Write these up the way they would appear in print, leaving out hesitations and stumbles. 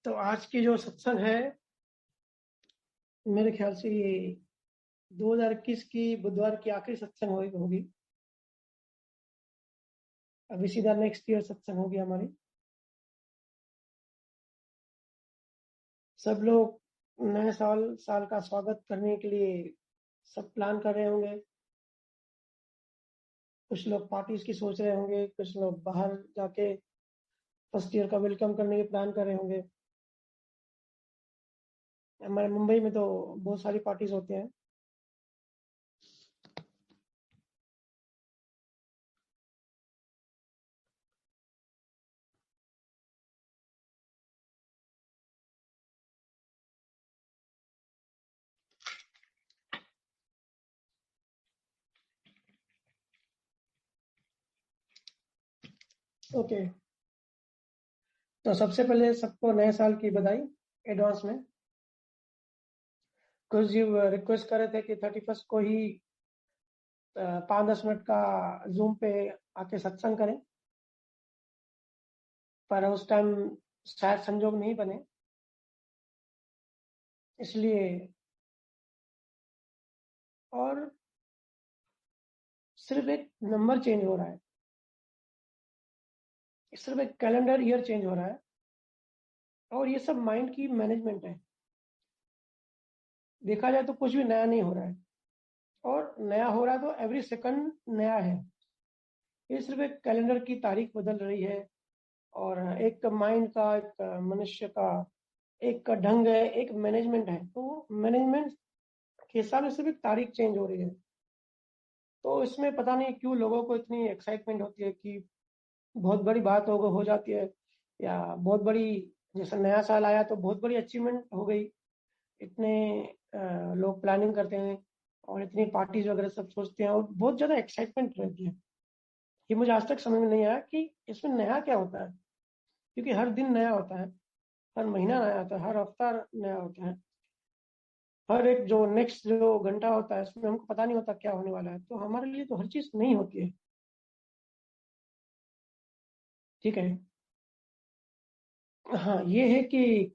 तो आज की जो सत्संग है, मेरे ख्याल से ये 2021 की बुधवार की आखिरी सत्संग होगी। अभी सीधा नेक्स्ट ईयर सत्संग होगी हमारी। सब लोग नए साल का स्वागत करने के लिए सब प्लान कर रहे होंगे। कुछ लोग पार्टीज की सोच रहे होंगे, कुछ लोग बाहर जाके फर्स्ट ईयर का वेलकम करने के प्लान कर रहे होंगे। हमारे मुंबई में तो बहुत सारी पार्टीज होते हैं। ओके, तो सबसे पहले सबको नए साल की बधाई एडवांस में। कुछ जी रिक्वेस्ट कर रहे थे कि 31 को ही 5-10 मिनट का जूम पे आके सत्संग करें, पर उस टाइम शायद संजोग नहीं बने, इसलिए। और सिर्फ एक नंबर चेंज हो रहा है, सिर्फ एक कैलेंडर ईयर चेंज हो रहा है, और ये सब माइंड की मैनेजमेंट है। देखा जाए तो कुछ भी नया नहीं हो रहा है, और नया हो रहा है तो एवरी सेकंड नया है। ये सिर्फ एक कैलेंडर की तारीख बदल रही है, और एक माइंड का, एक मनुष्य का एक ढंग है, एक मैनेजमेंट है। तो मैनेजमेंट के हिसाब से सिर्फ एक तारीख चेंज हो रही है। तो इसमें पता नहीं क्यों लोगों को इतनी एक्साइटमेंट होती है कि बहुत बड़ी बात हो जाती है, या बहुत बड़ी, जैसे नया साल आया तो बहुत बड़ी अचीवमेंट हो गई। इतने लोग प्लानिंग करते हैं और इतनी पार्टीज वगैरह सब सोचते हैं, और बहुत ज़्यादा एक्साइटमेंट रहती है। ये मुझे आज तक समझ में नहीं आया कि इसमें नया क्या होता है, क्योंकि हर दिन नया होता है, हर महीना नया होता है, हर हफ्ता नया होता है, हर एक जो नेक्स्ट जो घंटा होता है उसमें हमको पता नहीं होता क्या होने वाला है। तो हमारे लिए तो हर चीज़ नहीं होती है। ठीक है। हाँ, ये है कि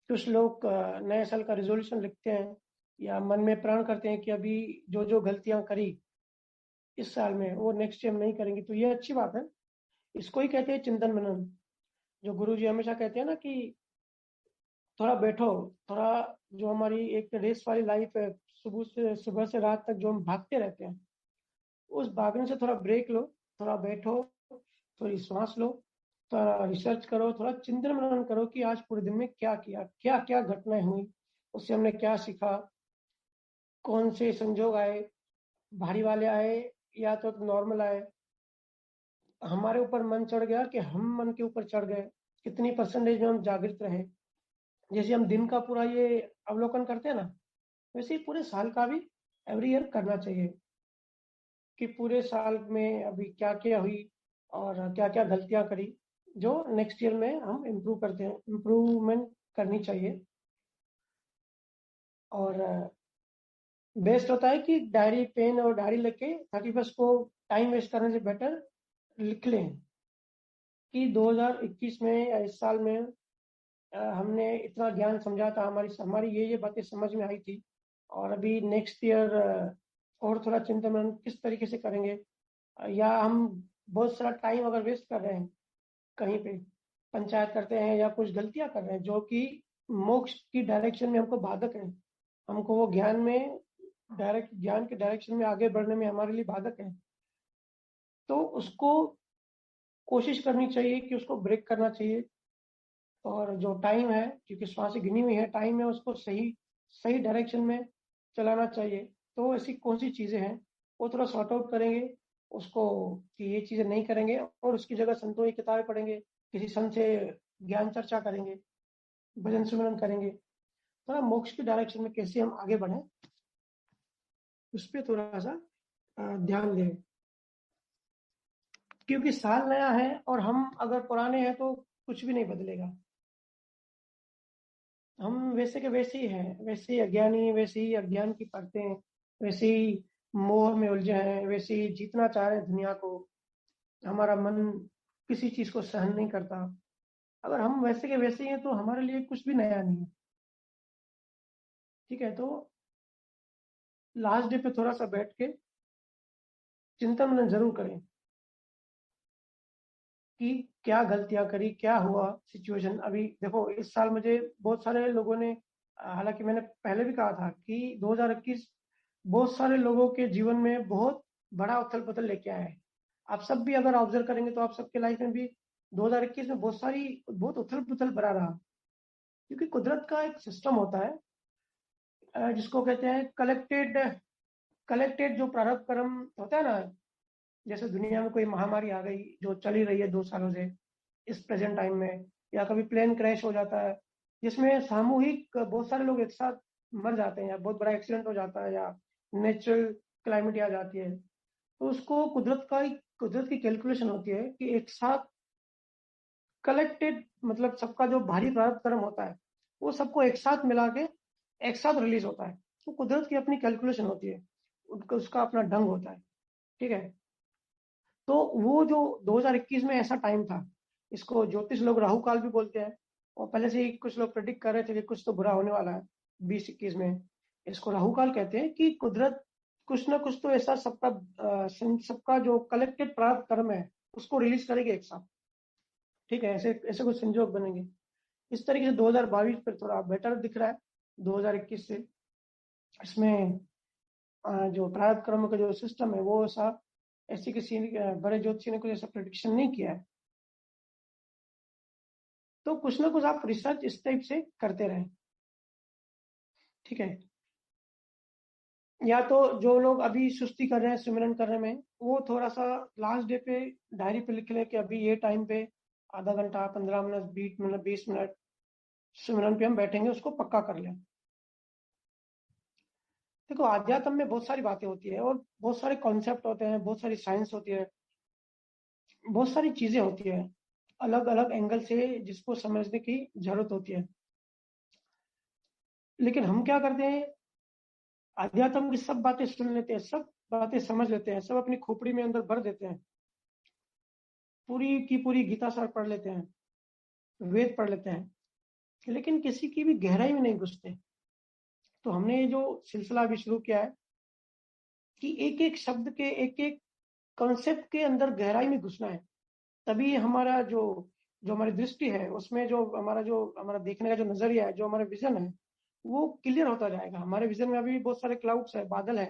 कुछ लोग नए साल का रिजोल्यूशन लिखते हैं, या मन में प्रण करते हैं कि अभी जो जो गलतियां करी इस साल में वो नेक्स्ट ईयर नहीं करेंगे। तो ये अच्छी बात है। इसको ही कहते हैं चिंतन मनन। जो गुरु जी हमेशा कहते हैं ना कि थोड़ा बैठो, थोड़ा, जो हमारी एक रेस वाली लाइफ है, सुबह से रात तक जो हम भागते रहते हैं, उस भागने से थोड़ा ब्रेक लो, थोड़ा बैठो, थोड़ी सांस लो, थोड़ा रिसर्च करो, थोड़ा चिंतन मनन करो कि आज पूरे दिन में क्या किया, क्या क्या घटनाएं हुई, उससे हमने क्या सीखा, कौन से संजोग आए, भारी वाले आए या तो नॉर्मल आए, हमारे ऊपर मन चढ़ गया कि हम मन के ऊपर चढ़ गए, कितनी परसेंटेज में हम जागृत रहे। जैसे हम दिन का पूरा ये अवलोकन करते हैं ना, वैसे ही पूरे साल का भी एवरी ईयर करना चाहिए कि पूरे साल में अभी क्या क्या हुई और क्या क्या गलतियां करी, जो नेक्स्ट ईयर में हम इम्प्रूव करते हैं, इम्प्रूवमेंट करनी चाहिए। और बेस्ट होता है कि डायरी पेन और डायरी लेके 31 को टाइम वेस्ट करने से बेटर लिख लें कि 2021 में या इस साल में हमने इतना ज्ञान समझा था, हमारी हमारी ये बातें समझ में आई थी, और अभी नेक्स्ट ईयर और थोड़ा चिंतन मनन किस तरीके से करेंगे। या हम बहुत सारा टाइम अगर वेस्ट कर रहे हैं कहीं पे, पंचायत करते हैं या कुछ गलतियां कर रहे हैं जो कि मोक्ष की डायरेक्शन में हमको बाधक है, हमको वो ज्ञान में ज्ञान के डायरेक्शन में आगे बढ़ने में हमारे लिए बाधक है, तो उसको कोशिश करनी चाहिए कि उसको ब्रेक करना चाहिए। और जो टाइम है, क्योंकि श्वासें गिनी हुई है, टाइम है, उसको सही सही डायरेक्शन में चलाना चाहिए। तो ऐसी कौन सी चीज़ें हैं वो थोड़ा सॉर्ट आउट करेंगे उसको, कि ये चीज़ें नहीं करेंगे, और उसकी जगह संतों की किताबें पढ़ेंगे, किसी संत से ज्ञान चर्चा करेंगे, भजन सुमरन करेंगे, थोड़ा मोक्ष की डायरेक्शन में कैसे हम आगे बढ़ें उस पर थोड़ा सा ध्यान दें। क्योंकि साल नया है और हम अगर पुराने हैं तो कुछ भी नहीं बदलेगा। हम वैसे के वैसे ही हैं, वैसे ही अज्ञानी, वैसे ही अज्ञान की परतें, वैसे ही मोह में उलझे हैं, वैसे ही जीतना चाह रहे हैं दुनिया को। हमारा मन किसी चीज को सहन नहीं करता। अगर हम वैसे के वैसे ही हैं तो हमारे लिए कुछ भी नया नहीं है। ठीक है, तो लास्ट डे पे थोड़ा सा बैठ के चिंतन मनन जरूर करें कि क्या गलतियां करी, क्या हुआ सिचुएशन। अभी देखो, इस साल मुझे बहुत सारे लोगों ने, हालांकि मैंने पहले भी कहा था कि 2021 बहुत सारे लोगों के जीवन में बहुत बड़ा उथल पुथल लेके आया है। आप सब भी अगर ऑब्जर्व करेंगे तो आप सबके लाइफ में भी 2021 में बहुत उथल पुथल भरा रहा। क्योंकि कुदरत का एक सिस्टम होता है, जिसको कहते हैं कलेक्टेड कलेक्टेड जो प्रारब्ध कर्म होता है ना। जैसे दुनिया में कोई महामारी आ गई जो चली रही है 2 सालों से इस प्रेजेंट टाइम में, या कभी प्लेन क्रैश हो जाता है जिसमें सामूहिक बहुत सारे लोग एक साथ मर जाते हैं, या बहुत बड़ा एक्सीडेंट हो जाता है, या नेचुरल क्लाइमेट आ जाती है, तो उसको कुदरत की कैलकुलेशन होती है कि एक साथ कलेक्टेड, मतलब सबका जो भारी प्रारब्ध कर्म होता है वो सबको एक साथ मिला के एक साथ रिलीज होता है। तो कुदरत की अपनी कैलकुलेशन होती है, उनका उसका अपना ढंग होता है। ठीक है, तो वो जो 2021 में ऐसा टाइम था, इसको ज्योतिष लोग राहु काल भी बोलते हैं। और पहले से ही कुछ लोग प्रेडिक्ट कर रहे थे कि कुछ तो बुरा होने वाला है 2021 में। इसको राहु काल कहते हैं कि कुदरत कुछ ना कुछ तो ऐसा सबका जो कलेक्टेड प्रारब्ध कर्म है उसको रिलीज करेगी एक साथ। ठीक है, ऐसे ऐसे कुछ संजोग बनेंगे। इस तरीके से 2022 पर थोड़ा बेटर दिख रहा है 2021 से। इसमें जो प्रारब्ध कर्म का जो सिस्टम है वो ऐसा, ऐसी किसी बड़े ज्योतिषी ने कोई ऐसा प्रेडिक्शन नहीं किया है। तो कुछ ना कुछ आप रिसर्च इस टाइप से करते रहें। ठीक है, या तो जो लोग अभी सुस्ती कर रहे हैं सिमरन करने में, वो थोड़ा सा लास्ट डे पे डायरी पे लिख लें कि अभी ये टाइम पे आधा घंटा, 15 मिनट, 20 मिनट, 20 मिनट सिमरन पे हम बैठेंगे, उसको पक्का कर लें। देखो, आध्यात्म में बहुत सारी बातें होती है और बहुत सारे कॉन्सेप्ट होते हैं, बहुत सारी साइंस होती है, बहुत सारी चीजें होती है अलग अलग एंगल से जिसको समझने की जरूरत होती है। लेकिन हम क्या करते हैं, अध्यात्म की सब बातें सुन लेते हैं, सब बातें समझ लेते हैं, सब अपनी खोपड़ी में अंदर भर देते हैं, पूरी की पूरी गीता सार पढ़ लेते हैं, वेद पढ़ लेते हैं, लेकिन किसी की भी गहराई में नहीं घुसते। तो हमने ये जो सिलसिला अभी शुरू किया है कि एक एक शब्द के, एक एक कॉन्सेप्ट के अंदर गहराई में घुसना है, तभी हमारा जो जो हमारी दृष्टि है उसमें जो हमारा देखने का जो नजरिया है, जो हमारा विजन है, वो क्लियर होता जाएगा। हमारे विजन में अभी बहुत सारे क्लाउड्स है, बादल है,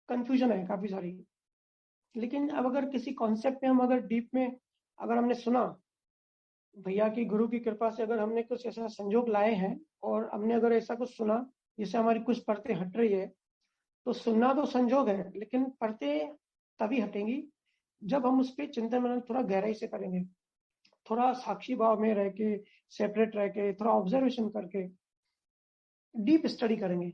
कंफ्यूजन है काफी सारी। लेकिन अब अगर किसी कॉन्सेप्ट में हम अगर डीप में अगर हमने सुना, भैया की गुरु की कृपा से अगर हमने कुछ ऐसा संजोग लाए हैं और हमने अगर ऐसा कुछ सुना जिससे हमारी कुछ परतें हट रही है, तो सुनना तो संजोग है, लेकिन परतें तभी हटेंगी जब हम उस पर चिंतन मनन थोड़ा गहराई से करेंगे, थोड़ा साक्षी भाव में रह के, सेपरेट रह के, थोड़ा ऑब्जर्वेशन करके डीप स्टडी करेंगे।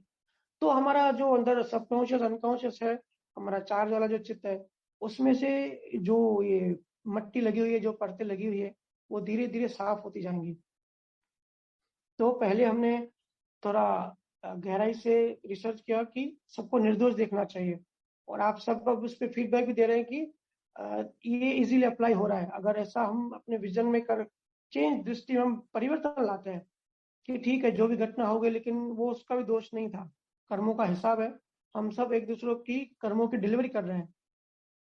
तो हमारा जो अंदर सबकॉन्शियस अनकॉन्शियस है, हमारा चार्ज वाला जो चित्त है, उसमें से जो ये मट्टी लगी हुई है, जो परतें लगी हुई है, वो धीरे धीरे साफ होती जाएंगी। तो पहले हमने थोड़ा गहराई से रिसर्च किया कि सबको निर्दोष देखना चाहिए, और आप सब अब उस पर फीडबैक भी दे रहे हैं कि ये इजीली अप्लाई हो रहा है। अगर ऐसा हम अपने विजन में कर चेंज दृष्टि में हम परिवर्तन लाते हैं कि ठीक है जो भी घटना हो गई, लेकिन वो उसका भी दोष नहीं था, कर्मों का हिसाब है, हम सब एक दूसरे की कर्मों की डिलीवरी कर रहे हैं।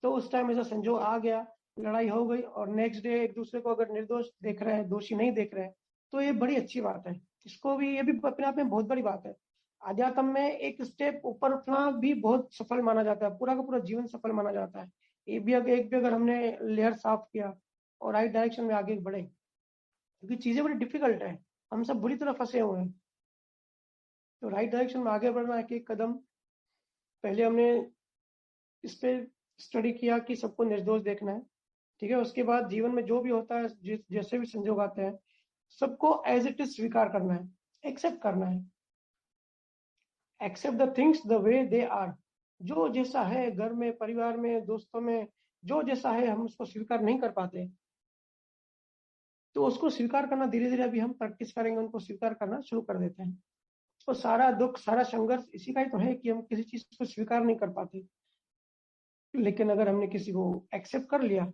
तो उस टाइम ऐसा संजोग आ गया, लड़ाई हो गई, और नेक्स्ट डे एक दूसरे को अगर निर्दोष देख रहे हैं, दोषी नहीं देख रहे हैं, तो ये बड़ी अच्छी बात है। इसको भी, ये भी अपने आप में बहुत बड़ी बात है। अध्यात्म में एक स्टेप ऊपर उठना भी बहुत सफल माना जाता है, पूरा का पूरा जीवन सफल माना जाता है। एक भी अगर हमने लेयर साफ किया और राइट डायरेक्शन में आगे बढ़े, क्योंकि चीजें बड़ी डिफिकल्ट है, हम सब बुरी तरह फंसे हुए हैं। तो राइट डायरेक्शन में आगे बढ़ना, एक एक कदम पहले हमने इस पे स्टडी किया कि सबको निर्दोष देखना है। ठीक है, उसके बाद जीवन में जो भी होता है, जैसे भी संजोग आते हैं, सबको एज इट इज स्वीकार करना है, एक्सेप्ट करना है। Accept the things the way they are. जो जैसा है घर में, परिवार में, दोस्तों में, जो जैसा है हम उसको स्वीकार नहीं कर पाते, तो उसको स्वीकार करना धीरे धीरे अभी हम प्रैक्टिस करेंगे, उनको स्वीकार करना शुरू कर देते हैं। तो सारा दुख, सारा संघर्ष इसी का ही तो है कि हम किसी चीज को स्वीकार नहीं कर पाते। लेकिन अगर हमने किसी को एक्सेप्ट कर लिया,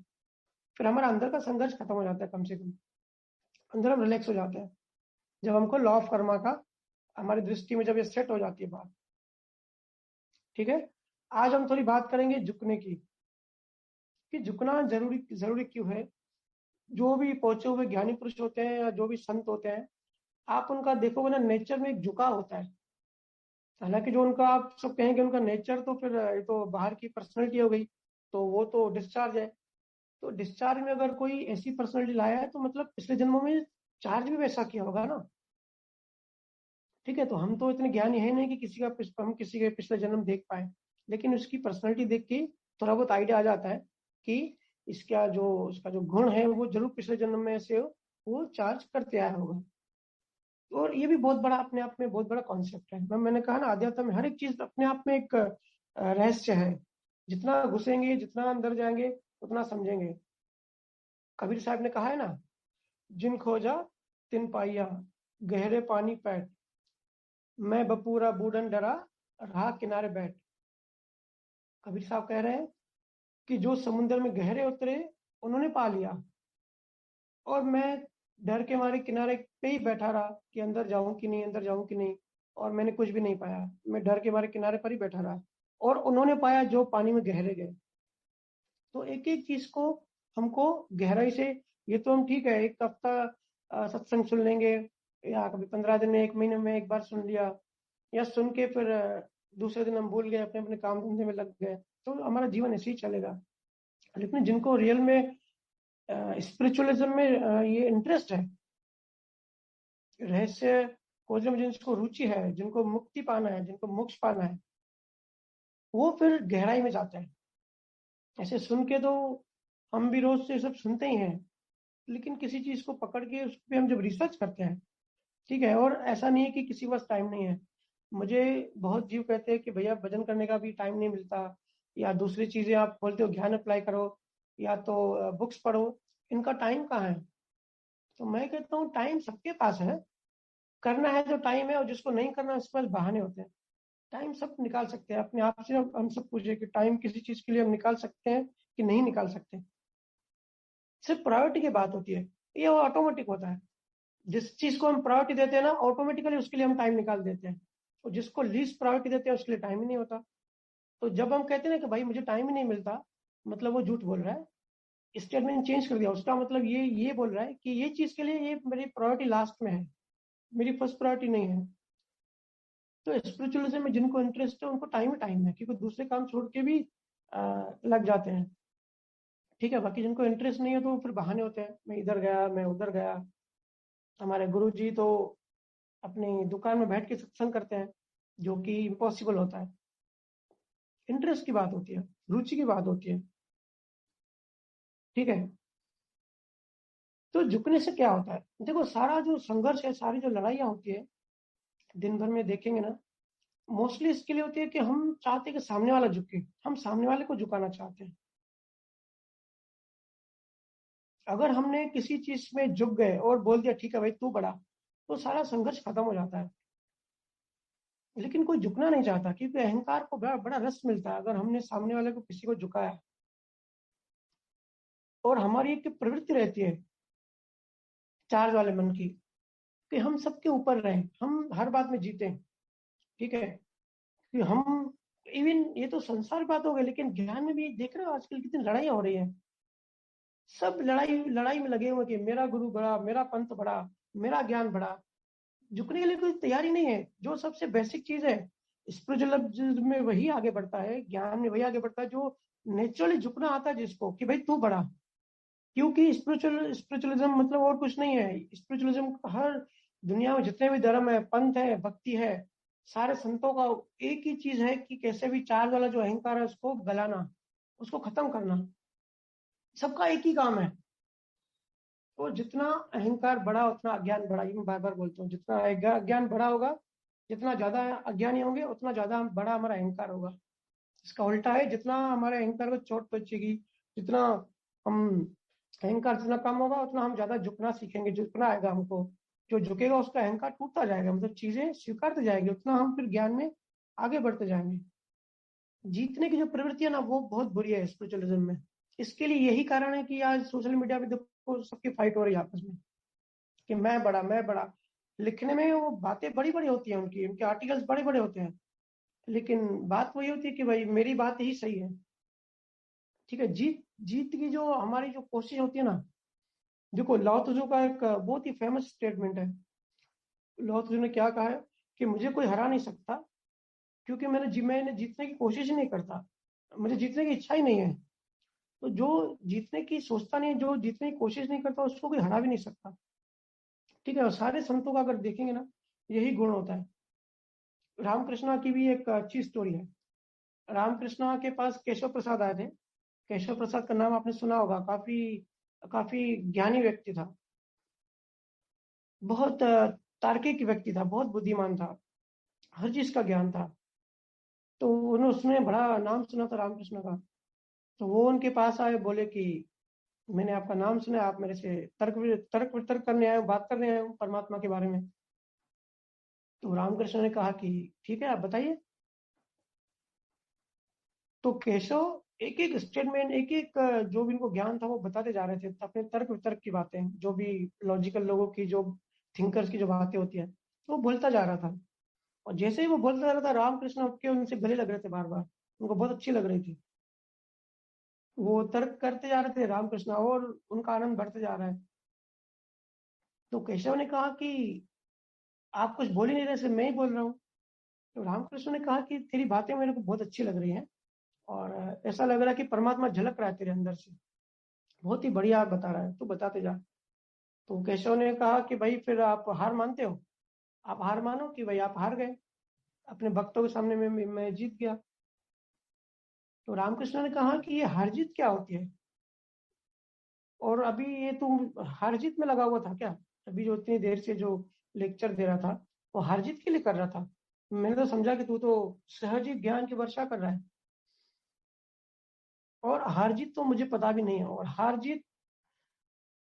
फिर हमारा अंदर का संघर्ष खत्म हो जाता है कम से कम। अंदर हम रिलैक्स हो जाते हैं जब हमको लॉ ऑफ कर्मा का हमारी दृष्टि में जब ये सेट हो जाती है बात। ठीक है, आज हम थोड़ी बात करेंगे झुकने की, कि झुकना जरूरी जरूरी क्यों है। जो भी पहुंचे हुए ज्ञानी पुरुष होते हैं या जो भी संत होते हैं, आप उनका देखोगे ना, नेचर में एक झुकाव होता है। हालांकि जो उनका आप सब कहेंगे उनका नेचर, तो फिर ये तो बाहर की पर्सनैलिटी हो गई, तो वो तो डिस्चार्ज है। तो डिस्चार्ज में अगर कोई ऐसी पर्सनैलिटी लाया है तो मतलब पिछले जन्मों में चार्ज भी वैसा किया होगा ना। ठीक है, तो हम तो इतने ज्ञानी है नहीं कि हम किसी के पिछले जन्म देख पाए, लेकिन उसकी पर्सनैलिटी देख के थोड़ा बहुत आइडिया आ जाता है कि इसका जो गुण है वो जरूर पिछले जन्म में से वो चार्ज करते आया होगा। और ये भी बहुत बड़ा, अपने आप में बहुत बड़ा कॉन्सेप्ट है। मैंने कहा ना, आध्यात्म में हर एक चीज अपने आप में एक रहस्य है। जितना घुसेंगे, जितना अंदर जाएंगे, उतना समझेंगे। कबीर साहब ने कहा है ना, जिन खोजा तिन पाइया, गहरे पानी पैठ, मैं बपूरा बूढ़न डरा, रहा किनारे बैठ। कबीर साहब कह रहे हैं कि जो समुद्र में गहरे उतरे उन्होंने पा लिया, और मैं डर के मारे किनारे पे ही बैठा रहा कि अंदर जाऊं कि नहीं, अंदर जाऊं कि नहीं, और मैंने कुछ भी नहीं पाया। मैं डर के मारे किनारे पर ही बैठा रहा, और उन्होंने पाया जो पानी में गहरे गए। तो एक एक चीज को हमको गहराई से, ये तो हम ठीक है एक हफ्ता सत्संग सुन लेंगे, या कभी 15 दिन में, 1 महीने में एक बार सुन लिया, या सुन के फिर दूसरे दिन हम भूल गए, अपने अपने काम धंधे में लग गए, तो हमारा जीवन ऐसे ही चलेगा। लेकिन जिनको रियल में स्पिरिचुअलिज्म में ये इंटरेस्ट है, रहस्य खोजने में जिनको रुचि है, जिनको मुक्ति पाना है, जिनको मोक्ष पाना है, वो फिर गहराई में जाते हैं। ऐसे सुन के तो हम भी रोज से सब सुनते ही हैं, लेकिन किसी चीज को पकड़ के उस पर हम जब रिसर्च करते हैं, ठीक है, और ऐसा नहीं है कि किसी के पास टाइम नहीं है। मुझे बहुत जीव कहते हैं कि भैया भजन करने का भी टाइम नहीं मिलता, या दूसरी चीजें आप बोलते हो ज्ञान अप्लाई करो, या तो बुक्स पढ़ो, इनका टाइम कहाँ है। तो मैं कहता हूँ टाइम सबके पास है, करना है जो टाइम है, और जिसको नहीं करना उसके पास बहाने होते हैं। टाइम सब निकाल सकते हैं अपने आप से। हम सब पूछे कि टाइम किसी चीज के लिए हम निकाल सकते हैं कि नहीं निकाल सकते। सिर्फ प्रायोरिटी की बात होती है, ये वो ऑटोमेटिक होता है। जिस चीज को हम प्रायोरिटी देते हैं ना, ऑटोमेटिकली उसके लिए हम टाइम निकाल देते हैं, और जिसको लीस्ट प्रायोरिटी देते हैं उसके लिए टाइम ही नहीं होता। तो जब हम कहते हैं ना कि भाई मुझे टाइम ही नहीं मिलता, मतलब वो झूठ बोल रहा है। स्टेटमेंट चेंज कर दिया, उसका मतलब ये बोल रहा है कि ये चीज के लिए ये मेरी प्रायोरिटी लास्ट में है, मेरी फर्स्ट प्रायोरिटी नहीं है। तो स्पिरिचुअलिज्म में जिनको इंटरेस्ट है उनको टाइम ही टाइम है, क्योंकि दूसरे काम छोड़ के भी लग जाते हैं। ठीक है, बाकी जिनको इंटरेस्ट नहीं है तो फिर बहाने होते हैं, मैं इधर गया, मैं उधर गया। हमारे गुरु जी तो अपनी दुकान में बैठ के सत्संग करते हैं, जो कि इम्पॉसिबल होता है। इंटरेस्ट की बात होती है, रुचि की बात होती है। ठीक है, तो झुकने से क्या होता है, देखो सारा जो संघर्ष है, सारी जो लड़ाइयाँ होती है दिन भर में, देखेंगे ना, मोस्टली इसके लिए होती है कि हम चाहते हैं कि सामने वाला झुके, हम सामने वाले को झुकाना चाहते हैं। अगर हमने किसी चीज में झुक गए और बोल दिया ठीक है भाई तू बड़ा, तो सारा संघर्ष खत्म हो जाता है। लेकिन कोई झुकना नहीं चाहता, क्योंकि अहंकार को बड़ा बड़ा रस मिलता है अगर हमने सामने वाले को, किसी को झुकाया। और हमारी एक प्रवृत्ति रहती है चार्ज वाले मन की, कि हम सबके ऊपर रहें, हम हर बात में जीते। ठीक है, कि हम, इवन ये तो संसार बात हो गई, लेकिन ज्ञान में भी देख रहे हो आजकल कितनी लड़ाइयाँ हो रही है। सब लड़ाई लड़ाई में लगे हुए कि मेरा गुरु बड़ा, मेरा पंथ बड़ा, मेरा ज्ञान बड़ा। झुकने के लिए कोई तैयारी नहीं है। जो सबसे बेसिक चीज है, स्पिरिचुअलिज्म में वही आगे बढ़ता है, ज्ञान में वही आगे बढ़ता है, जो नेचुरली झुकना आता है जिसको, कि भाई तू बड़ा। क्योंकि स्पिरिचुअलिज्म मतलब और कुछ नहीं है। स्पिरिचुअलिज्म हर दुनिया में जितने भी धर्म है, पंथ है, भक्ति है, सारे संतों का एक ही चीज है कि कैसे भी चार्ज वाला जो अहंकार है उसको गलाना, उसको खत्म करना। सबका एक ही काम है। तो जितना अहंकार बढ़ा उतना अज्ञान बढ़ा, ये मैं बार बार बोलता हूँ। जितना अज्ञान बढ़ा होगा, जितना ज्यादा अज्ञानी होंगे, उतना ज्यादा बड़ा हमारा अहंकार होगा। इसका उल्टा है, जितना हमारे अहंकार को चोट पहुंचेगी, जितना हम अहंकार जितना कम होगा, उतना हम ज्यादा झुकना सीखेंगे, झुकना आएगा हमको। जो झुकेगा उसका अहंकार टूटता जाएगा, मतलब चीजें स्वीकारते जाएंगे, उतना हम फिर ज्ञान में आगे बढ़ते जाएंगे। जीतने की जो प्रवृत्ति है ना, वो बहुत बुरी है स्पिरिचुअलिज्म में। इसके लिए यही कारण है कि आज सोशल मीडिया पे देखो सबकी फाइट हो रही है आपस में। कि मैं बड़ा। लिखने में वो बातें बड़ी बड़ी होती हैं, उनकी उनके आर्टिकल्स बड़े बड़े होते हैं, लेकिन बात वही होती है कि भाई मेरी बात ही सही है। ठीक है, जीत जीत की जो हमारी जो कोशिश होती है ना, देखो लाओ त्जू का एक बहुत ही फेमस स्टेटमेंट है। लाओ त्जू ने क्या कहा है कि मुझे कोई हरा नहीं सकता, क्योंकि मैंने जीतने की कोशिश ही नहीं करता, मुझे जीतने की इच्छा ही नहीं है। तो जो जीतने की सोचता नहीं, जो जीतने की कोशिश नहीं करता, उसको कोई हरा भी नहीं सकता। ठीक है, और सारे संतों का अगर देखेंगे ना, यही गुण होता है। रामकृष्णा की भी एक अच्छी स्टोरी है। रामकृष्णा के पास केशव प्रसाद आए थे। केशव प्रसाद का नाम आपने सुना होगा, काफी काफी ज्ञानी व्यक्ति था, बहुत तार्किक व्यक्ति था, बहुत बुद्धिमान था, हर चीज का ज्ञान था। तो उन्होंने उसने बड़ा नाम सुना था रामकृष्ण का। तो वो उनके पास आए, बोले कि मैंने आपका नाम सुना, आप मेरे से तर्क वितर्क करने आए हो, बात करने आए हो परमात्मा के बारे में। तो रामकृष्ण ने कहा कि ठीक है, आप बताइए। तो केशव एक एक स्टेटमेंट, एक एक जो भी इनको ज्ञान था वो बताते जा रहे थे, अपने तर्क वितर्क की बातें, जो भी लॉजिकल लोगों की, जो थिंकर्स की जो बातें होती है, तो वो बोलता जा रहा था। और जैसे ही वो बोलता जा रहा था, रामकृष्ण उठ के उनसे गले लग रहे थे बार बार, उनको बहुत अच्छी लग रही थी। वो तर्क करते जा रहे थे रामकृष्ण, और उनका आनंद बढ़ते जा रहा है। तो केशव ने कहा कि आप कुछ बोल ही नहीं रहे, सिर्फ मैं ही बोल रहा हूँ। तो रामकृष्ण ने कहा कि तेरी बातें मेरे को बहुत अच्छी लग रही हैं, और ऐसा लग रहा है कि परमात्मा झलक रहा है तेरे अंदर से, बहुत ही बढ़िया आप बता रहा है, तू बताते जा। तो केशव ने कहा कि भाई फिर आप हार मानते हो, आप हार मानो कि भाई आप हार गए, अपने भक्तों के सामने मैं जीत गया। तो रामकृष्ण ने कहा कि ये हार जीत क्या होती है, और अभी ये तुम हार जीत में लगा हुआ था क्या? अभी जो इतनी देर से जो लेक्चर दे रहा था, वो हार जीत के लिए कर रहा था? मैंने तो समझा कि तू तो सहज ही ज्ञान की वर्षा कर रहा है। और हार जीत तो मुझे पता भी नहीं है, और हार जीत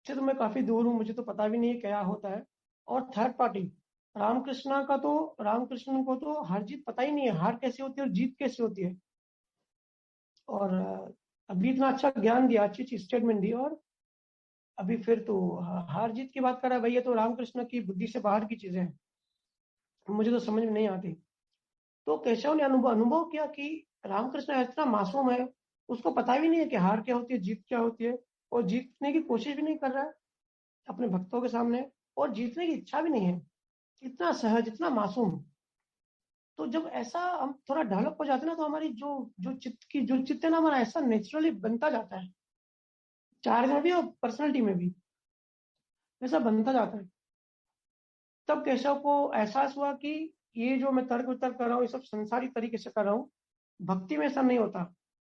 से तो मैं काफी दूर हूँ, मुझे तो पता भी नहीं है क्या होता है। और थर्ड पार्टी रामकृष्ण को तो हार जीत पता ही नहीं है, हार कैसे होती है और जीत कैसे होती है। और अभी इतना अच्छा ज्ञान दिया, अच्छी अच्छी स्टेटमेंट दी, और अभी फिर तो हार जीत की बात कर रहा है। भाई ये तो रामकृष्ण की बुद्धि से बाहर की चीजें हैं, मुझे तो समझ में नहीं आती। तो केशव ने अनुभव अनुभव किया कि रामकृष्ण इतना मासूम है, उसको पता भी नहीं है कि हार क्या होती है, जीत क्या होती है, और जीतने की कोशिश भी नहीं कर रहा है अपने भक्तों के सामने, और जीतने की इच्छा भी नहीं है, इतना सहज, इतना मासूम। तो जब ऐसा हम थोड़ा डेवलप हो जाते हैं ना, तो हमारी जो जो चित्त की जो चित्त है ना, हमारा ऐसा नेचुरली बनता जाता है, चार्ज में भी और पर्सनैलिटी में भी ऐसा बनता जाता है। तब केशव को एहसास हुआ कि ये जो मैं तर्क वितर्क कर रहा हूँ, ये सब संसारी तरीके से कर रहा हूँ, भक्ति में ऐसा नहीं होता।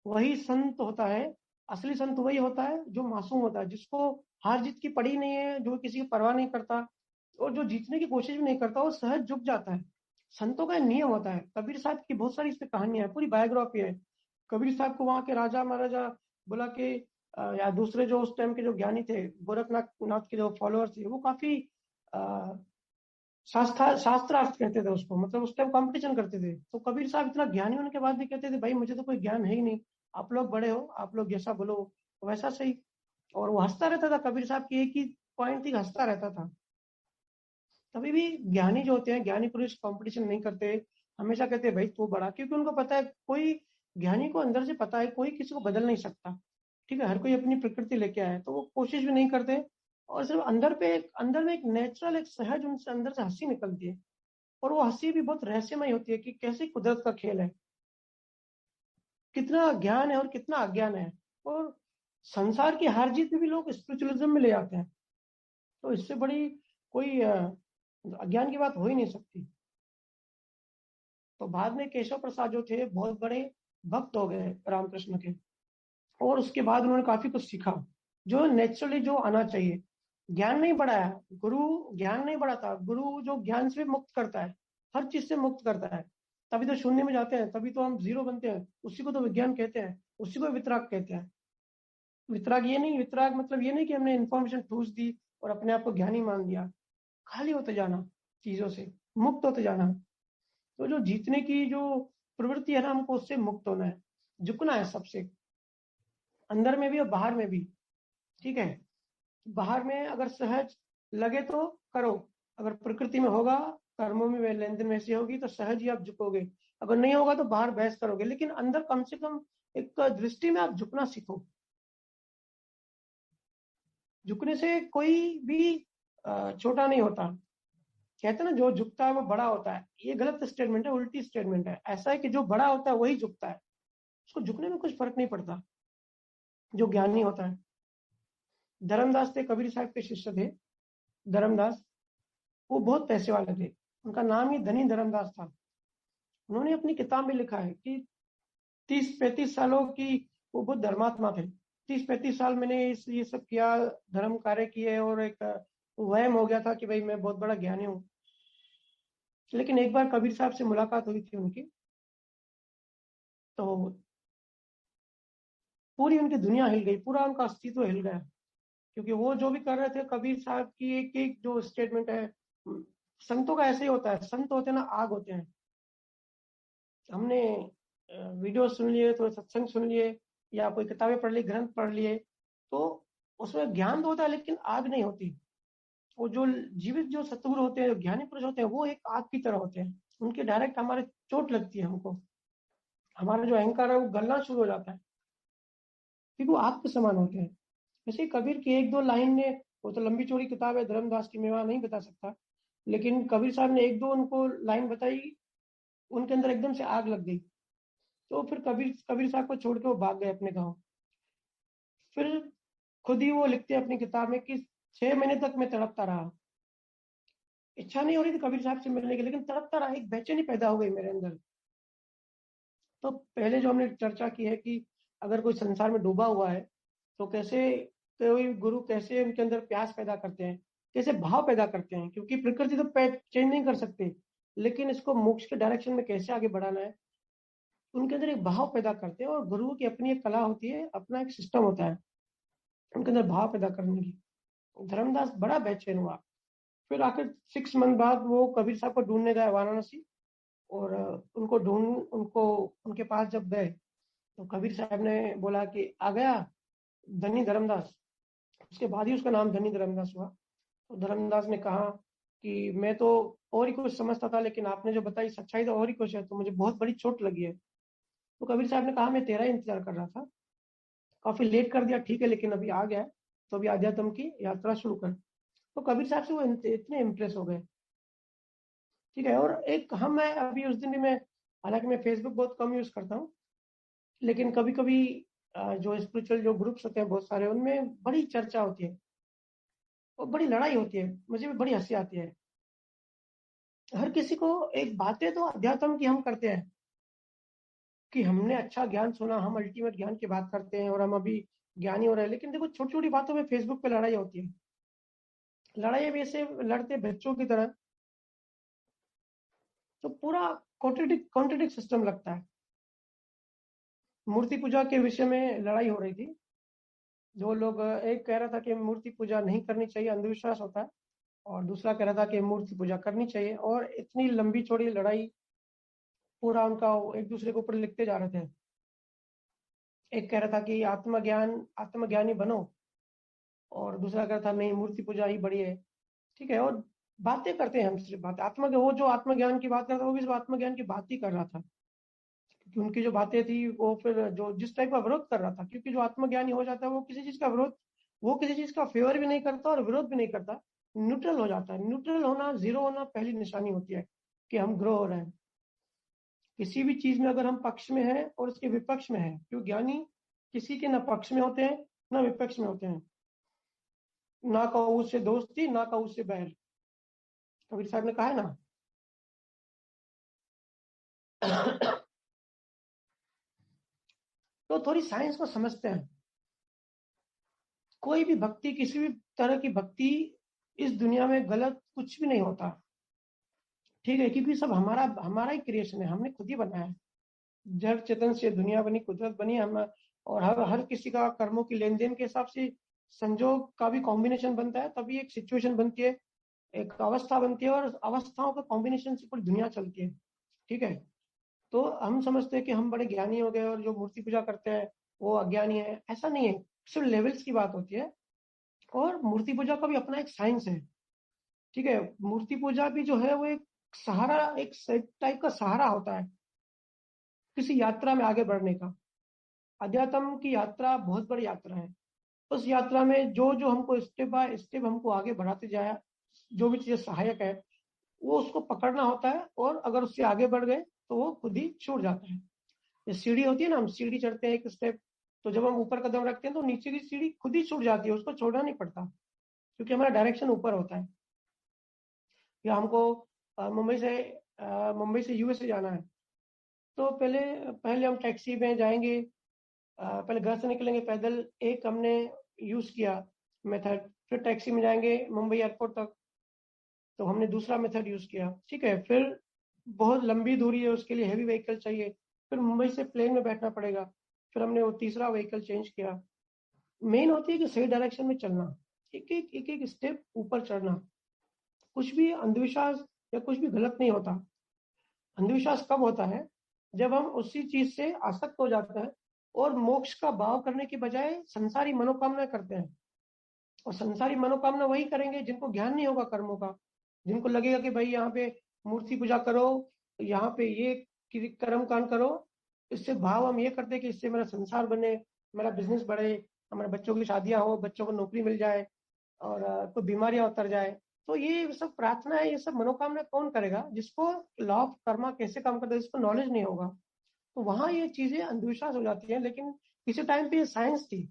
वही संत होता है, असली संत वही होता है जो मासूम होता है, जिसको हार जीत की पड़ी नहीं है, जो किसी की परवाह नहीं करता, और जो जीतने की कोशिश भी नहीं करता, वो सहज झुक जाता है। संतों का नियम होता है। कबीर साहब की बहुत सारी इस पे कहानियां है, पूरी बायोग्राफी है। कबीर साहब को वहां के राजा महाराजा बुला के, या दूसरे जो उस टाइम के जो ज्ञानी थे, गोरखनाथ नाथ के जो फॉलोअर्स थे, वो काफी शास्त्रार्थ कहते थे उसको, मतलब उस टाइम कंपटीशन करते थे। तो कबीर साहब इतना ज्ञानी होने के बाद भी कहते थे भाई मुझे तो कोई ज्ञान है ही नहीं, आप लोग बड़े हो, आप लोग जैसा बोलो वैसा सही। और वो हंसता रहता था, कबीर साहब की एक ही पॉइंट थी, हंसता रहता था। कभी भी ज्ञानी जो होते हैं, ज्ञानी पुरुष कंपटीशन नहीं करते, हमेशा कहते हैं भाई तू बड़ा, क्योंकि उनको पता है, कोई ज्ञानी को अंदर से पता है कोई किसी को बदल नहीं सकता। ठीक है, हर कोई अपनी प्रकृति लेके आया है, तो वो कोशिश भी नहीं करते। और सिर्फ अंदर में एक नेचुरल, एक सहज उनसे अंदर से हंसी निकलती है। और वो हंसी भी बहुत रहस्यमय होती है कि कैसे कुदरत का खेल है, कितना ज्ञान है और कितना अज्ञान है। और संसार की हार जीत भी लोग स्पिरिचुअलिज्म में ले आते हैं। तो इससे बड़ी कोई अज्ञान की बात हो ही नहीं सकती। तो बाद में केशव प्रसाद जो थे, बहुत बड़े भक्त हो गए रामकृष्ण के, और उसके बाद उन्होंने काफी कुछ सीखा, जो नेचुरली जो आना चाहिए। ज्ञान नहीं बढ़ाया, गुरु ज्ञान नहीं बढ़ाता, गुरु जो ज्ञान से मुक्त करता है, हर चीज से मुक्त करता है। तभी तो शून्य में जाते हैं, तभी तो हम जीरो बनते हैं, उसी को तो विज्ञान कहते हैं, उसी को वितराग कहते हैं। वितराग मतलब ये नहीं कि हमने इन्फॉर्मेशन ठूस दी और अपने आप को ज्ञानी मान लिया। खाली होते जाना चीजों से, मुक्त होते जाना। तो जो जीतने की जो प्रवृत्ति है ना, हमको उससे मुक्त होना है, झुकना है सबसे, अंदर में भी और बाहर में भी। ठीक है, बाहर में अगर सहज लगे तो करो, अगर प्रकृति में होगा, कर्मों में लेन देन वैसी होगी तो सहज ही आप झुकोगे, अगर नहीं होगा तो बाहर बहस करोगे, लेकिन अंदर कम से कम एक दृष्टि में आप झुकना सीखो। झुकने से कोई भी छोटा नहीं होता। कहते हैं ना, जो झुकता है वो बड़ा होता है, ये गलत स्टेटमेंट है, उल्टी स्टेटमेंट है। ऐसा है कि जो बड़ा होता है वही झुकता है, उसको झुकने में कुछ फर्क नहीं पड़ता, जो ज्ञानी होता है। धर्मदास थे, कबीर साहब के शिष्य थे धर्मदास। वो बहुत पैसे वाले थे, उनका नाम ही धनी धर्मदास था। उन्होंने अपनी किताब में लिखा है कि 30-35 सालों की वो बहुत धर्मात्मा थे। 30-35 साल मैंने ये सब किया, धर्म कार्य किए, और एक वहम हो गया था कि भाई मैं बहुत बड़ा ज्ञानी हूँ। लेकिन एक बार कबीर साहब से मुलाकात हुई थी उनकी, तो पूरी उनकी दुनिया हिल गई, पूरा उनका अस्तित्व हिल गया। क्योंकि वो जो भी कर रहे थे, कबीर साहब की एक एक जो स्टेटमेंट है, संतों का ऐसे ही होता है। संत होते हैं ना, आग होते हैं। हमने वीडियो सुन लिए, थोड़े सत्संग सुन लिए, या कोई किताबें पढ़ ली, ग्रंथ पढ़ लिए, तो उसमें ज्ञान तो होता है लेकिन आग नहीं होती। वो जो जीवित जो सतगुरु होते हैं, जो ज्ञानी पुरुष होते हैं, वो एक आग की तरह होते हैं। उनके डायरेक्ट हमारे चोट लगती है, हमको हमारा जो अहंकार है वो गलना शुरू हो जाता है, क्योंकि वो आग के समान होते हैं। जैसे कबीर की एक दो लाइन ने, वो तो लंबी चौड़ी किताब है धर्मदास की, मैं वहां नहीं बता सकता, लेकिन कबीर साहब ने एक दो उनको लाइन बताई, उनके अंदर एकदम से आग लग गई। तो फिर कबीर कबीर साहब को छोड़ के वो भाग गए अपने गाँव। फिर खुद ही वो लिखते हैं अपनी किताब में कि 6 महीने तक मैं तड़पता रहा। इच्छा नहीं हो रही थी कबीर साहब से मिलने की, लेकिन तड़पता रहा, एक बेचैनी पैदा हो गई मेरे अंदर। तो पहले जो हमने चर्चा की है कि अगर कोई संसार में डूबा हुआ है, तो कैसे कोई गुरु कैसे उनके अंदर प्यास पैदा करते हैं, कैसे भाव पैदा करते हैं। क्योंकि प्रकृति तो चेंज नहीं कर सकते, लेकिन इसको मोक्ष के डायरेक्शन में कैसे आगे बढ़ाना है, उनके अंदर एक भाव पैदा करते हैं। और गुरुओं की अपनी एक कला होती है, अपना एक सिस्टम होता है उनके अंदर भाव पैदा करने की। धर्मदास बड़ा बेचैन हुआ। फिर आखिर 6 मंथ बाद वो कबीर साहब को ढूंढने गए वाराणसी, और उनको उनके पास जब गए, तो कबीर साहब ने बोला कि आ गया धनी धर्मदास। उसके बाद ही उसका नाम धनी धर्मदास हुआ। तो धर्मदास ने कहा कि मैं तो और ही कुछ समझता था, लेकिन आपने जो बताई सच्चाई तो और ही कुछ है, तो मुझे बहुत बड़ी चोट लगी है। तो कबीर साहब ने कहा, मैं तेरा ही इंतजार कर रहा था, काफी लेट कर दिया, ठीक है, लेकिन अभी आ गया, तो अभी आध्यात्म की यात्रा शुरू कर। तो कबीर साहब से वो इतने इम्प्रेस हो गए। ठीक है। और एक हम मैं अभी उस दिन भी मैं, हालांकि मैं फेसबुक बहुत कम यूज करता हूँ, लेकिन कभी कभी जो स्पिरिचुअल जो ग्रुप्स होते हैं बहुत सारे, उनमें बड़ी चर्चा होती है और बड़ी लड़ाई होती है, मुझे भी बड़ी हंसी आती है। हर किसी को एक बातें तो अध्यात्म की हम करते हैं कि हमने अच्छा ज्ञान सुना, हम अल्टीमेट ज्ञान की बात करते हैं और हम अभी ज्ञानी हो रहे हैं, लेकिन देखो छोटी छोटी बातों में फेसबुक पे लड़ाई होती है। लड़ाई भी ऐसे लड़ते बच्चों की तरह, तो पूरा कॉन्ट्रडिक्ट सिस्टम लगता है। मूर्ति पूजा के विषय में लड़ाई हो रही थी। दो लोग, एक कह रहा था कि मूर्ति पूजा नहीं करनी चाहिए, अंधविश्वास होता है, और दूसरा कह रहा था कि मूर्ति पूजा करनी चाहिए। और इतनी लंबी चौड़ी लड़ाई, पूरा उनका एक दूसरे के ऊपर लिखते जा रहे थे। एक कह रहा था कि आत्मज्ञानी बनो, और दूसरा कह रहा था नहीं, मूर्ति पूजा ही बड़ी है। ठीक है। और बातें करते हैं हम, सिर्फ बात वो जो आत्मज्ञान की बात कर रहा था, वो भी सिर्फ आत्मज्ञान की बात ही कर रहा था, क्योंकि उनकी जो बातें थी वो फिर जो जिस टाइप का विरोध कर रहा था, क्योंकि जो आत्मज्ञानी हो जाता है वो किसी चीज का विरोध, वो किसी चीज का फेवर भी नहीं करता और विरोध भी नहीं करता, न्यूट्रल हो जाता है। न्यूट्रल होना, जीरो होना पहली निशानी होती है कि हम ग्रो हो रहे हैं। किसी भी चीज में अगर हम पक्ष में हैं और उसके विपक्ष में हैं, क्यों ज्ञानी किसी के ना पक्ष में होते हैं ना विपक्ष में होते हैं। ना कहो उससे दोस्ती, ना कहो उससे बैर, कबीर साहब ने कहा है ना। तो थोड़ी साइंस को समझते हैं। कोई भी भक्ति, किसी भी तरह की भक्ति इस दुनिया में गलत कुछ भी नहीं होता। ठीक है, क्योंकि सब हमारा हमारा ही क्रिएशन है, हमने खुद ही बनाया है। जड़ चेतन से दुनिया बनी, कुदरत बनी हम, और हर किसी का कर्मों की लेन देन के हिसाब से संजोग का भी कॉम्बिनेशन बनता है, तभी एक सिचुएशन बनती है, एक अवस्था बनती है, और अवस्थाओं का कॉम्बिनेशन से पूरी दुनिया चलती है। ठीक है। तो हम समझते हैं कि हम बड़े ज्ञानी हो गए और जो मूर्ति पूजा करते हैं वो अज्ञानी है, ऐसा नहीं है। सिर्फ लेवल्स की बात होती है। और मूर्ति पूजा का भी अपना एक साइंस है। ठीक है। मूर्ति पूजा भी जो है वो एक सहारा, एक टाइप का सहारा होता है किसी यात्रा में आगे बढ़ने का। अध्यात्म की यात्रा बहुत बड़ी यात्रा है। उस यात्रा में जो जो हमको स्टेप बाय स्टेप हमको आगे बढ़ाते जाए, जो भी चीजें सहायक है वो उसको पकड़ना होता है, और अगर उससे आगे बढ़ गए तो वो खुद ही छूट जाता है। ये सीढ़ी होती है ना, हम सीढ़ी चढ़ते हैं एक स्टेप, तो जब हम ऊपर कदम रखते हैं तो नीचे की सीढ़ी खुद ही छूट जाती है, उसको छोड़ना नहीं पड़ता, क्योंकि हमारा डायरेक्शन ऊपर होता है। या हमको मुंबई से यूएसए जाना है, तो पहले पहले हम टैक्सी में जाएंगे, पहले घर से निकलेंगे पैदल, एक हमने यूज किया मेथड, फिर टैक्सी में जाएंगे मुंबई एयरपोर्ट तक, तो हमने दूसरा मेथड यूज किया। ठीक है, फिर बहुत लंबी दूरी है उसके लिए हैवी व्हीकल चाहिए, फिर मुंबई से प्लेन में बैठना पड़ेगा, फिर हमने वो तीसरा व्हीकल चेंज किया। मेन होती है कि सही डायरेक्शन में चलना, एक एक स्टेप ऊपर चढ़ना। कुछ भी अंधविश्वास या कुछ भी गलत नहीं होता। अंधविश्वास कब होता है? जब हम उसी चीज से आसक्त हो जाते हैं और मोक्ष का भाव करने के बजाय संसारी मनोकामना करते हैं। और संसारी मनोकामना वही करेंगे जिनको ज्ञान नहीं होगा कर्मों का, जिनको लगेगा कि भाई यहाँ पे मूर्ति पूजा करो, यहाँ पे ये कर्म कांड करो, इससे भाव हम ये करते हैं कि इससे मेरा संसार बने, मेरा बिजनेस बढ़े, हमारे बच्चों की शादियां हो, बच्चों को नौकरी मिल जाए, और कोई बीमारियां उतर जाए। तो ये सब प्रार्थना है, ये सब मनोकामना कौन करेगा जिसको लॉ ऑफ कर्मा कैसे काम करता है, जिसको नॉलेज नहीं होगा। तो वहां ये चीजें अंधविश्वास हो जाती है। लेकिन किसी टाइम पे ये साइंस थी,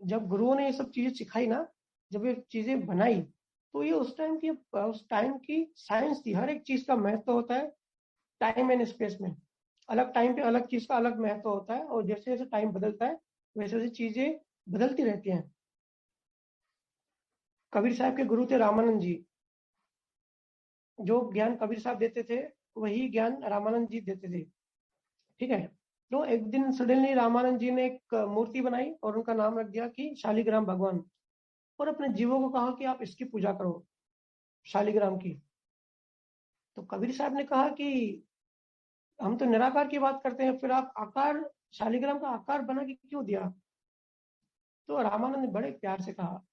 जब गुरुओं ने ये सब चीजें सिखाई ना, जब ये चीजें बनाई, तो ये उस टाइम की साइंस थी। हर एक चीज का महत्व होता है टाइम एंड स्पेस में। अलग टाइम पे अलग चीज का अलग महत्व होता है, और जैसे जैसे टाइम बदलता है वैसे वैसे चीजें बदलती रहती हैं। कबीर साहब के गुरु थे रामानंद जी। जो ज्ञान कबीर साहब देते थे वही ज्ञान रामानंद जी देते थे। ठीक है। तो एक दिन सडनली रामानंद जी ने एक मूर्ति बनाई और उनका नाम रख दिया कि शालिग्राम भगवान, और अपने जीवों को कहा कि आप इसकी पूजा करो, शालिग्राम की। तो कबीर साहब ने कहा कि हम तो निराकार की बात करते हैं, फिर आप आकार, शालिग्राम का आकार बना के क्यों दिया? तो रामानंद ने बड़े प्यार से कहा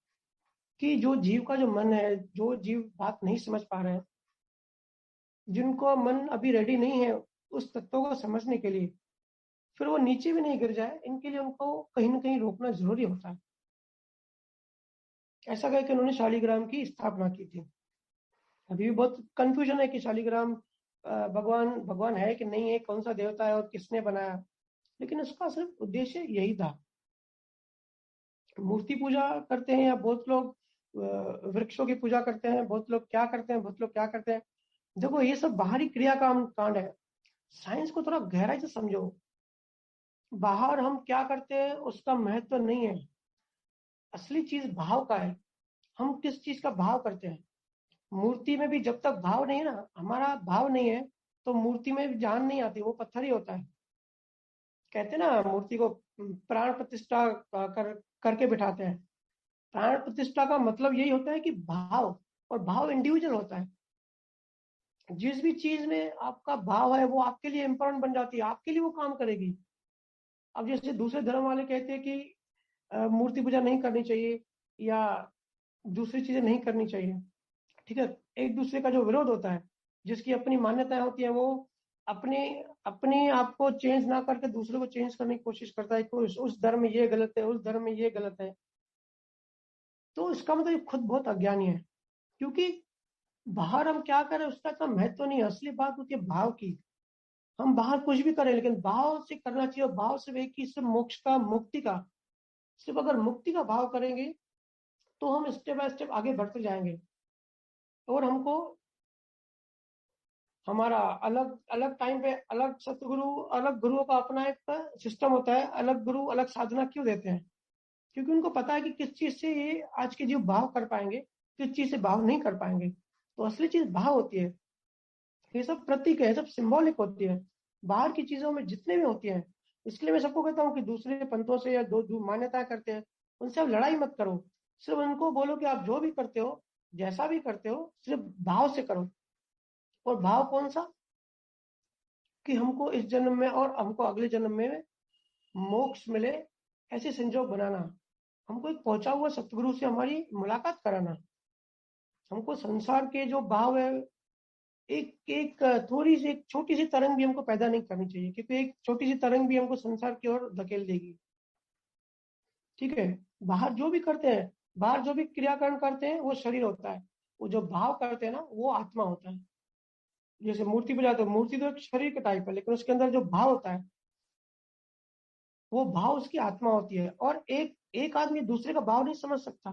कि जो जीव का जो मन है, जो जीव बात नहीं समझ पा रहे हैं, जिनको मन अभी रेडी नहीं है उस तत्व को समझने के लिए, फिर वो नीचे भी नहीं गिर जाए, इनके लिए उनको कहीं ना कहीं रोकना जरूरी होता है। ऐसा कह के उन्होंने शालिग्राम की स्थापना की थी। अभी भी बहुत कंफ्यूजन है कि शालिग्राम भगवान भगवान है कि नहीं है, कौन सा देवता है और किसने बनाया। लेकिन उसका सिर्फ उद्देश्य यही था। मूर्ति पूजा करते हैं, या बहुत लोग वृक्षों की पूजा करते हैं, बहुत लोग क्या करते हैं, बहुत लोग क्या करते हैं। देखो, ये सब बाहरी क्रिया का कांड है। साइंस को थोड़ा गहराई से समझो। बाहर हम क्या करते हैं उसका महत्व नहीं है, असली चीज भाव का है। हम किस चीज का भाव करते हैं। मूर्ति में भी जब तक भाव नहीं है ना, हमारा भाव नहीं है, तो मूर्ति में भी जान नहीं आती, वो पत्थर ही होता है। कहते हैं ना, मूर्ति को प्राण प्रतिष्ठा करके बिठाते हैं। प्राण प्रतिष्ठा का मतलब यही होता है कि भाव, और भाव इंडिविजुअल होता है। जिस भी चीज में आपका भाव है वो आपके लिए इंपॉर्टेंट बन जाती है, आपके लिए वो काम करेगी। अब जैसे दूसरे धर्म वाले कहते हैं कि मूर्ति पूजा नहीं करनी चाहिए, या दूसरी चीजें नहीं करनी चाहिए। ठीक है। एक दूसरे का जो विरोध होता है, जिसकी अपनी मान्यताएं होती है, वो अपने अपने आप को चेंज ना करके दूसरे को चेंज करने की कोशिश करता है कि उस धर्म में ये गलत है, उस धर्म में ये गलत है। तो इसका मतलब ये खुद बहुत अज्ञानी है, क्योंकि बाहर हम क्या करें उसका इतना महत्व नहीं है। असली बात होती है भाव की। हम बाहर कुछ भी करें, लेकिन भाव से करना चाहिए। और भाव सिर्फ एक ही, सिर्फ मोक्ष का, मुक्ति का। सिर्फ अगर मुक्ति का भाव करेंगे तो हम स्टेप बाय स्टेप आगे बढ़ते जाएंगे। और हमको हमारा अलग अलग टाइम पे अलग सतगुरु, अलग गुरुओं का अपना एक सिस्टम होता है। अलग गुरु अलग साधना क्यों देते हैं? क्योंकि उनको पता है कि किस चीज से ये आज के जीव भाव कर पाएंगे, किस चीज से भाव नहीं कर पाएंगे। तो असली चीज भाव होती है। ये सब प्रतीक है, सब सिंबॉलिक होती है। बाहर की चीजों में जितने भी होती हैं, इसलिए मैं सबको कहता हूँ कि दूसरे पंथों से या दो मान्यता करते हैं, उनसे आप लड़ाई मत करो। सिर्फ उनको बोलो कि आप जो भी करते हो, जैसा भी करते हो, सिर्फ भाव से करो। और भाव कौन सा? कि हमको इस जन्म में और हमको अगले जन्म में मोक्ष मिले, ऐसे संजोग बनाना। हमको एक पहुंचा हुआ सतगुरु से हमारी मुलाकात कराना। हमको संसार के जो भाव है, एक एक थोड़ी सी एक छोटी सी तरंग भी हमको पैदा नहीं करनी चाहिए, क्योंकि एक छोटी सी तरंग भी हमको संसार की ओर धकेल देगी। ठीक है, बाहर जो भी करते हैं, बाहर जो भी क्रियाकरण करते हैं वो शरीर होता है, वो जो भाव करते हैं ना वो आत्मा होता है। जैसे मूर्ति पूजा, तो मूर्ति तो एक शरीर का टाइप है, लेकिन उसके अंदर जो भाव होता है वो भाव उसकी आत्मा होती है। और एक एक आदमी दूसरे का भाव नहीं समझ सकता।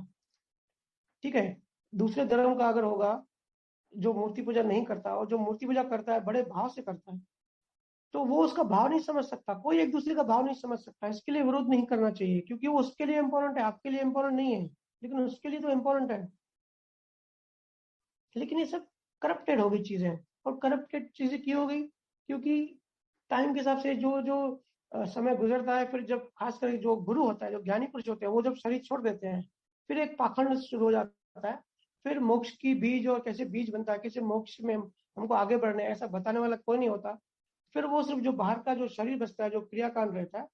ठीक है, दूसरे धर्म का अगर होगा जो मूर्ति पूजा नहीं करता, और जो मूर्ति पूजा करता है बड़े भाव से करता है, तो वो उसका भाव नहीं समझ सकता। कोई एक दूसरे का भाव नहीं समझ सकता। इसके लिए विरोध नहीं करना चाहिए, क्योंकि वो उसके लिए इंपॉर्टेंट है, आपके लिए इंपॉर्टेंट नहीं है, लेकिन उसके लिए तो इंपॉर्टेंट है। लेकिन ये सब करप्टेड हो गई चीजें। और करप्टेड चीजें क्यों हो गई? क्योंकि टाइम के हिसाब से जो जो समय गुजरता है, फिर जब खास करके जो गुरु होता है, जो ज्ञानी पुरुष होते हैं, वो जब शरीर छोड़ देते हैं, फिर एक पाखंड शुरू हो जाता है। फिर मोक्ष की बीज, और कैसे बीज बनता है, कैसे मोक्ष में हमको आगे बढ़ना है, ऐसा बताने वाला कोई नहीं होता। फिर वो सिर्फ जो बाहर का जो शरीर बचता है, जो क्रियाकांड रहता है,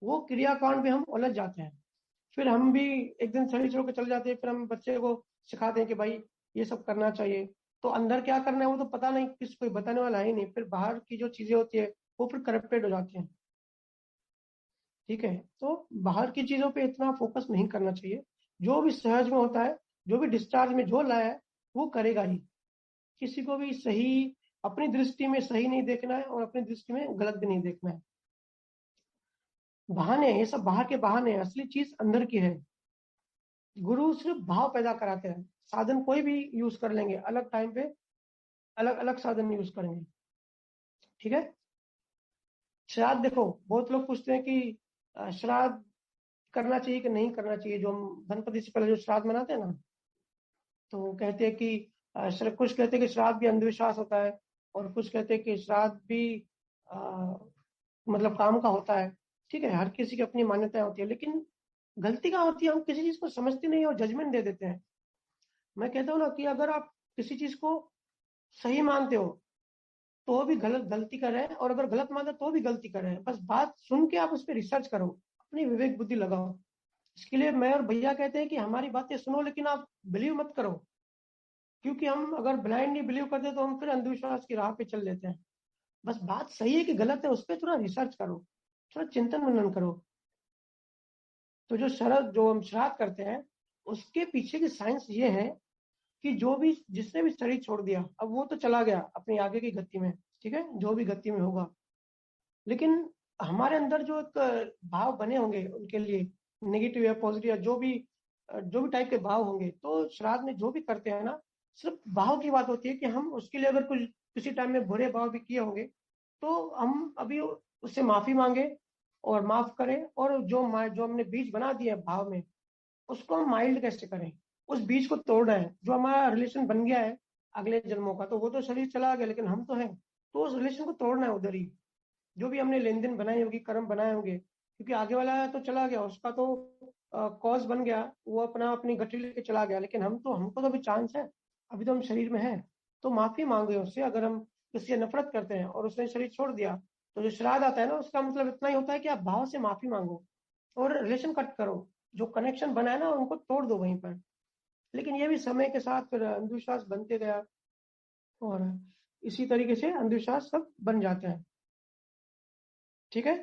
वो क्रियाकांड में हम उलझ जाते हैं। फिर हम भी एक दिन शरीर छोड़ के चले जाते हैं, फिर हम बच्चे को सिखाते हैं कि भाई ये सब करना चाहिए, तो अंदर क्या करना है वो तो पता नहीं, किसी कोई बताने वाला है ही नहीं। फिर बाहर की जो चीजें होती है वो फिर करप्टेड हो जाती हैं। ठीक है, तो बाहर की चीजों पे इतना फोकस नहीं करना चाहिए। जो भी सहज में होता है, जो भी डिस्चार्ज में जो लाया है वो करेगा ही। किसी को भी सही, अपनी दृष्टि में सही नहीं देखना है, और अपनी दृष्टि में गलत भी नहीं देखना है। बहाने, ये सब बाहर के बहाने हैं, असली चीज अंदर की है। गुरु सिर्फ भाव पैदा कराते हैं। साधन कोई भी यूज कर लेंगे, अलग टाइम पे अलग अलग साधन यूज करेंगे। ठीक है, श्राद्ध देखो, बहुत लोग पूछते हैं कि श्राद्ध करना चाहिए कि नहीं करना चाहिए। जो हम धनपति से पहले जो श्राद्ध मनाते हैं ना, तो कहते हैं कि कुछ कहते हैं कि श्राद्ध भी अंधविश्वास होता है, और कुछ कहते हैं कि श्राद्ध भी अ, मतलब काम का होता है। ठीक है, हर किसी की अपनी मान्यताएं होती है, लेकिन गलती कहाँ होती है? हम किसी चीज को समझते नहीं और जजमेंट दे देते हैं। मैं कहता हूँ ना कि अगर आप किसी चीज को सही मानते हो तो भी गलती कर रहे हैं, और अगर गलत मानते तो भी गलती कर रहे हैं। बस बात सुन के आप उस पर रिसर्च करो, अपनी विवेक बुद्धि लगाओ। इसके लिए मैं और भैया कहते हैं कि हमारी बातें सुनो, लेकिन आप बिलीव मत करो। क्योंकि हम अगर ब्लाइंडली बिलीव करते तो हम फिर अंधविश्वास की राह पे चल लेते हैं। बस बात सही है कि गलत है, उस पर थोड़ा रिसर्च करो, थोड़ा चिंतन मनन करो। तो जो हम श्राद्ध करते हैं, उसके पीछे की साइंस ये है कि जो भी, जिसने भी शरीर छोड़ दिया, अब वो तो चला गया अपनी आगे की गति में। ठीक है, जो भी गति में होगा, लेकिन हमारे अंदर जो एक भाव बने होंगे उनके लिए, नेगेटिव या पॉजिटिव या जो भी टाइप के भाव होंगे, तो श्राद्ध में जो भी करते हैं ना, सिर्फ भाव की बात होती है कि हम उसके लिए अगर कुछ किसी टाइम में बुरे भाव भी किए होंगे, तो हम अभी उससे माफी मांगे और माफ करें। और जो हमने बीज बना दिया है भाव में, उसको हम माइल्ड कैसे करें? उस बीज को तोड़ना है। जो हमारा रिलेशन बन गया है अगले जन्मों का, तो वो तो शरीर चला गया, लेकिन हम तो हैं, तो उस रिलेशन को तोड़ना है उधर ही। जो भी हमने लेन देन बनाई होगी, कर्म बनाए होंगे, क्योंकि आगे वाला तो चला गया, उसका तो कॉज बन गया, वो अपनी गठरी लेके चला गया, लेकिन हमको तो अभी चांस है, अभी तो हम शरीर में हैं। तो माफी मांगे उससे। अगर हम किसी से नफरत करते हैं और उसने शरीर छोड़ दिया, तो जो श्राद्ध आता है ना, उसका मतलब इतना ही होता है कि आप भाव से माफी मांगो और रिलेशन कट करो। जो कनेक्शन बना है ना, उनको तोड़ दो वहीं पर। लेकिन ये भी समय के साथ फिर अंधविश्वास बनते गया, और इसी तरीके से अंधविश्वास सब बन जाते हैं। ठीक है,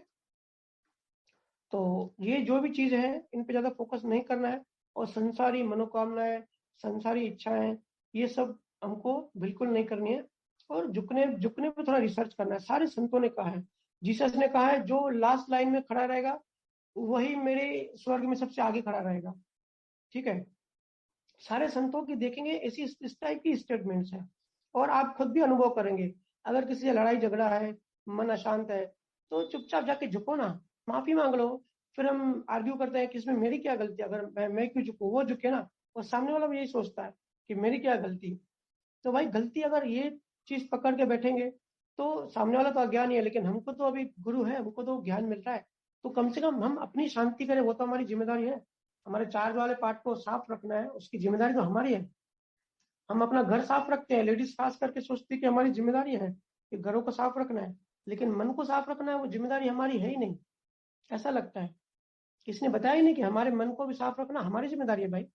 तो ये जो भी चीज है, इन पे ज्यादा फोकस नहीं करना है। और संसारी मनोकामनाएं, संसारी इच्छाएं, ये सब हमको बिल्कुल नहीं करनी है। और झुकने झुकने पे थोड़ा रिसर्च करना है। सारे संतों ने कहा है, जीसस ने कहा है, जो लास्ट लाइन में खड़ा रहेगा वही मेरे स्वर्ग में सबसे आगे खड़ा रहेगा। ठीक है, सारे संतों की देखेंगे ऐसी इस टाइप की स्टेटमेंट्स हैं। और आप खुद भी अनुभव करेंगे, अगर किसी से लड़ाई झगड़ा है, मन अशांत है, तो चुपचाप जाके झुको ना, माफी मांग लो। फिर हम आर्ग्यू करते हैं कि इसमें मेरी क्या गलती है, अगर मैं क्यों झुकूं, वो झुके ना। और सामने वाला भी यही सोचता है कि मेरी क्या गलती। तो भाई गलती, अगर ये चीज पकड़ के बैठेंगे तो सामने वाला तो अज्ञानी है, लेकिन हमको तो अभी गुरु है, हमको तो ज्ञान मिल रहा है। तो कम से कम हम अपनी शांति करें, वो तो हमारी जिम्मेदारी है। हमारे चार्ज वाले पार्ट को साफ रखना है, उसकी जिम्मेदारी तो हमारी है। हम अपना घर साफ रखते हैं, लेडीज खास करके सोचती है कि हमारी जिम्मेदारी है कि घरों को साफ रखना है, लेकिन मन को साफ रखना है वो जिम्मेदारी हमारी है ही नहीं। ऐसा लगता है, किसने बताया ही नहीं कि हमारे मन को भी साफ रखना हमारी जिम्मेदारी है भाई।